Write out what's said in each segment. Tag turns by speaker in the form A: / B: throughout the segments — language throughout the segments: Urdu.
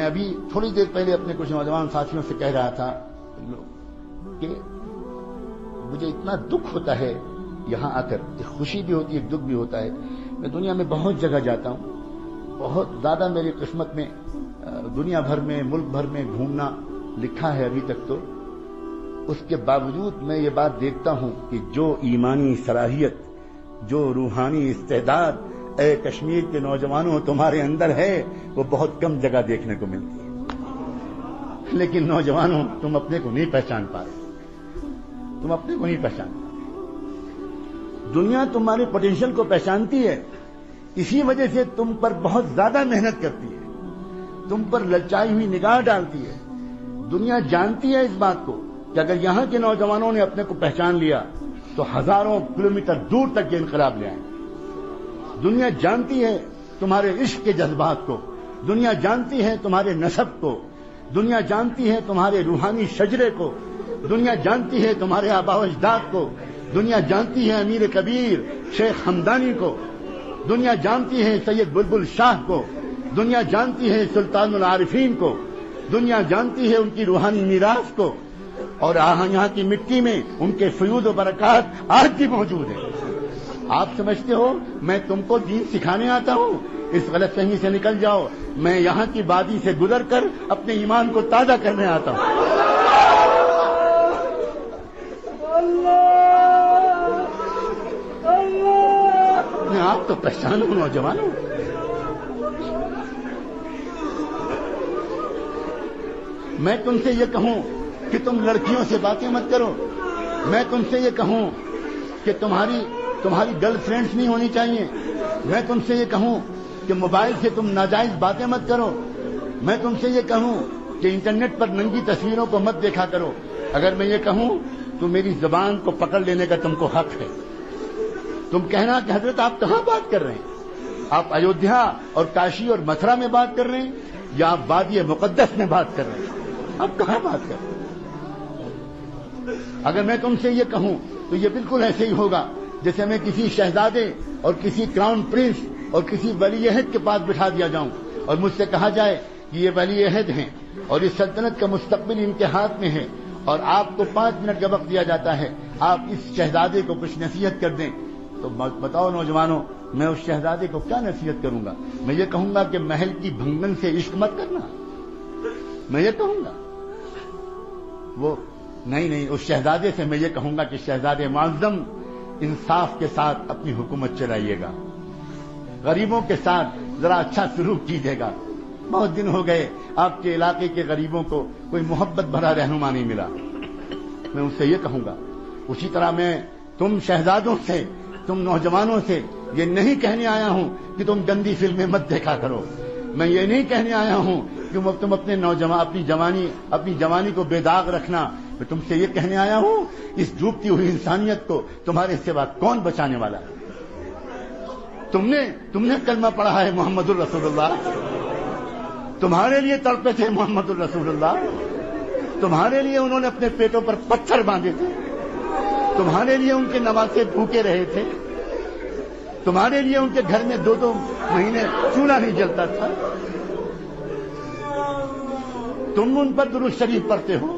A: میں ابھی تھوڑی دیر پہلے اپنے کچھ نوجوان ساتھیوں سے کہہ رہا تھا کہ مجھے اتنا دکھ ہوتا ہے یہاں آ کر، ایک خوشی بھی ہوتی ہے، ایک دکھ بھی ہوتا ہے. میں دنیا میں بہت جگہ جاتا ہوں، بہت زیادہ میری قسمت میں دنیا بھر میں، ملک بھر میں گھومنا لکھا ہے ابھی تک. تو اس کے باوجود میں یہ بات دیکھتا ہوں کہ جو ایمانی صلاحیت، جو روحانی استعداد اے کشمیر کے نوجوانوں تمہارے اندر ہے، وہ بہت کم جگہ دیکھنے کو ملتی ہے. لیکن نوجوانوں تم اپنے کو نہیں پہچان پا رہے، تم اپنے کو نہیں پہچان پا رہے. دنیا تمہارے پوٹینشیل کو پہچانتی ہے، اسی وجہ سے تم پر بہت زیادہ محنت کرتی ہے، تم پر للچائی ہوئی نگاہ ڈالتی ہے. دنیا جانتی ہے اس بات کو کہ اگر یہاں کے نوجوانوں نے اپنے کو پہچان لیا تو ہزاروں کلومیٹر دور تک یہ انقلاب لے آئیں. دنیا جانتی ہے تمہارے عشق کے جذبات کو، دنیا جانتی ہے تمہارے نسب کو، دنیا جانتی ہے تمہارے روحانی شجرے کو، دنیا جانتی ہے تمہارے آباء و اجداد کو، دنیا جانتی ہے امیر کبیر شیخ ہمدانی کو، دنیا جانتی ہے سید بلبل شاہ کو، دنیا جانتی ہے سلطان العارفین کو، دنیا جانتی ہے ان کی روحانی میراث کو، اور یہاں کی مٹی میں ان کے فیوض و برکات آج بھی موجود ہیں. آپ سمجھتے ہو میں تم کو دین سکھانے آتا ہوں؟ اس غلط فہمی سے نکل جاؤ. میں یہاں کی وادی سے گزر کر اپنے ایمان کو تازہ کرنے آتا ہوں. اپنے آپ تو پہچانو نوجوانوں. میں تم سے یہ کہوں کہ تم لڑکیوں سے باتیں مت کرو. میں تم سے یہ کہوں کہ تمہاری گرل فرینڈز نہیں ہونی چاہیے. میں تم سے یہ کہوں کہ موبائل سے تم ناجائز باتیں مت کرو. میں تم سے یہ کہوں کہ انٹرنیٹ پر ننگی تصویروں کو مت دیکھا کرو. اگر میں یہ کہوں تو میری زبان کو پکڑ لینے کا تم کو حق ہے. تم کہنا کہ حضرت آپ کہاں بات کر رہے ہیں؟ آپ ایودھیا اور کاشی اور متھرا میں بات کر رہے ہیں یا آپ وادی مقدس میں بات کر رہے ہیں؟ آپ کہاں بات کر رہے ہیں؟ اگر میں تم سے یہ کہوں تو یہ بالکل ایسے ہی ہوگا جیسے میں کسی شہزادے اور کسی کراؤن پرنس اور کسی ولی عہد کے پاس بٹھا دیا جاؤں اور مجھ سے کہا جائے کہ یہ ولی عہد ہیں اور اس سلطنت کا مستقبل ان کے ہاتھ میں ہے اور آپ کو 5 منٹ کا وقت دیا جاتا ہے، آپ اس شہزادے کو کچھ نصیحت کر دیں. تو بتاؤ نوجوانوں، میں اس شہزادے کو کیا نصیحت کروں گا؟ میں یہ کہوں گا کہ محل کی بھنگن سے عشق مت کرنا. میں یہ کہوں گا وہ نہیں، اس شہزادے سے میں یہ کہوں گا کہ شہزادے معظم انصاف کے ساتھ اپنی حکومت چلائیے گا، غریبوں کے ساتھ ذرا اچھا سلوک کیجیے گا. بہت دن ہو گئے آپ کے علاقے کے غریبوں کو کوئی محبت بھرا رہنما نہیں ملا. میں ان سے یہ کہوں گا. اسی طرح میں تم شہزادوں سے، تم نوجوانوں سے یہ نہیں کہنے آیا ہوں کہ تم گندی فلمیں مت دیکھا کرو. میں یہ نہیں کہنے آیا ہوں کہ تم اپنی جوانی کو بے داغ رکھنا. میں تم سے یہ کہنے آیا ہوں اس ڈوبتی ہوئی انسانیت کو تمہارے سوا کون بچانے والا ہے؟ تم نے کلمہ پڑھا ہے محمد الرسول اللہ، تمہارے لیے تڑپے تھے محمد الرسول اللہ، تمہارے لیے انہوں نے اپنے پیٹوں پر پتھر باندھے تھے، تمہارے لیے ان کے نواسے بھوکے رہے تھے، تمہارے لیے ان کے گھر میں 2 مہینے چولہا نہیں جلتا تھا. تم ان پر درود شریف پڑھتے ہو،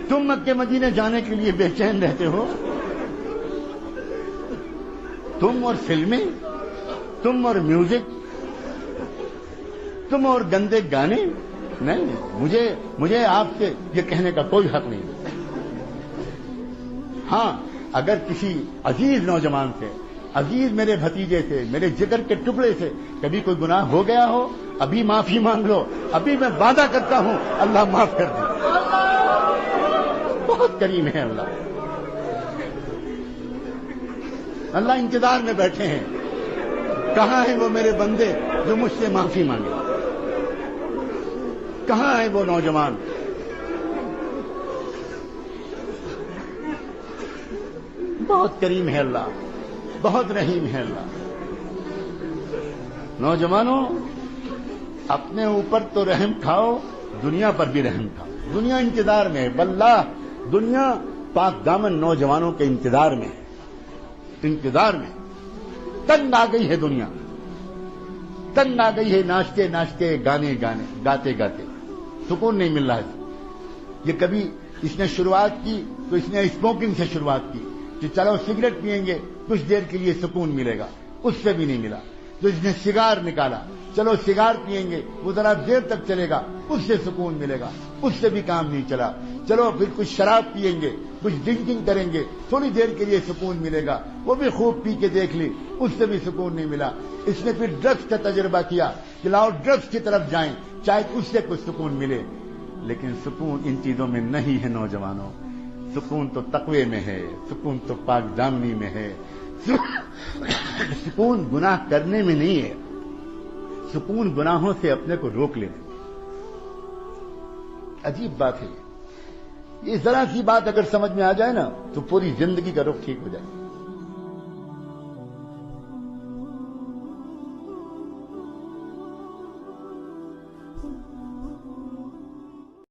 A: تم مکے مدینے جانے کے لیے بے چین رہتے ہو. تم اور فلمیں، تم اور میوزک، تم اور گندے گانے. نہیں، مجھے آپ سے یہ کہنے کا کوئی حق نہیں. ہاں، اگر کسی عزیز نوجوان سے، عزیز میرے بھتیجے سے، میرے جگر کے ٹکڑے سے کبھی کوئی گناہ ہو گیا ہو، ابھی معافی مانگ لو. ابھی میں وعدہ کرتا ہوں اللہ معاف کر دے. بہت کریم ہے اللہ. اللہ انتظار میں بیٹھے ہیں. کہاں ہیں وہ میرے بندے جو مجھ سے معافی مانگے؟ کہاں ہیں وہ نوجوان؟ بہت کریم ہے اللہ، بہت رحیم ہے اللہ. نوجوانوں، اپنے اوپر تو رحم کھاؤ، دنیا پر بھی رحم کھاؤ. دنیا انتظار میں ہے. واللہ دنیا پاک دامن نوجوانوں کے انتظار میں ہے. انتظار میں تنگ آ گئی ہے دنیا. تنگ آ گئی ہے ناچتے ناچتے گانے گاتے گاتے، سکون نہیں مل رہا ہے. یہ کبھی اس نے شروعات کی تو اس نے اسموکنگ سے شروعات کی کہ چلو سگریٹ پیئیں گے کچھ دیر کے لیے سکون ملے گا، اس سے بھی نہیں ملا. تو اس نے سگار نکالا، چلو سگار پیئیں گے وہ ذرا دیر تک چلے گا، اس سے سکون ملے گا، اس سے بھی کام نہیں چلا. چلو پھر کچھ شراب پیئیں گے، کچھ ڈرنکنگ کریں گے، تھوڑی دیر کے لیے سکون ملے گا، وہ بھی خوب پی کے دیکھ لی، اس سے بھی سکون نہیں ملا. اس نے پھر ڈرگس کا تجربہ کیا کہ لاؤ ڈرگس کی طرف جائیں، شاید اس سے کچھ سکون ملے. لیکن سکون ان چیزوں میں نہیں ہے نوجوانوں. سکون تو تقوی میں ہے، سکون تو پاک دامنی میں ہے. سکون گناہ کرنے میں نہیں ہے، سکون گناہوں سے اپنے کو روک لینے. عجیب بات ہے یہ ذرا سی بات اگر سمجھ میں آ جائے نا تو پوری زندگی کا رخ ٹھیک ہو جائے.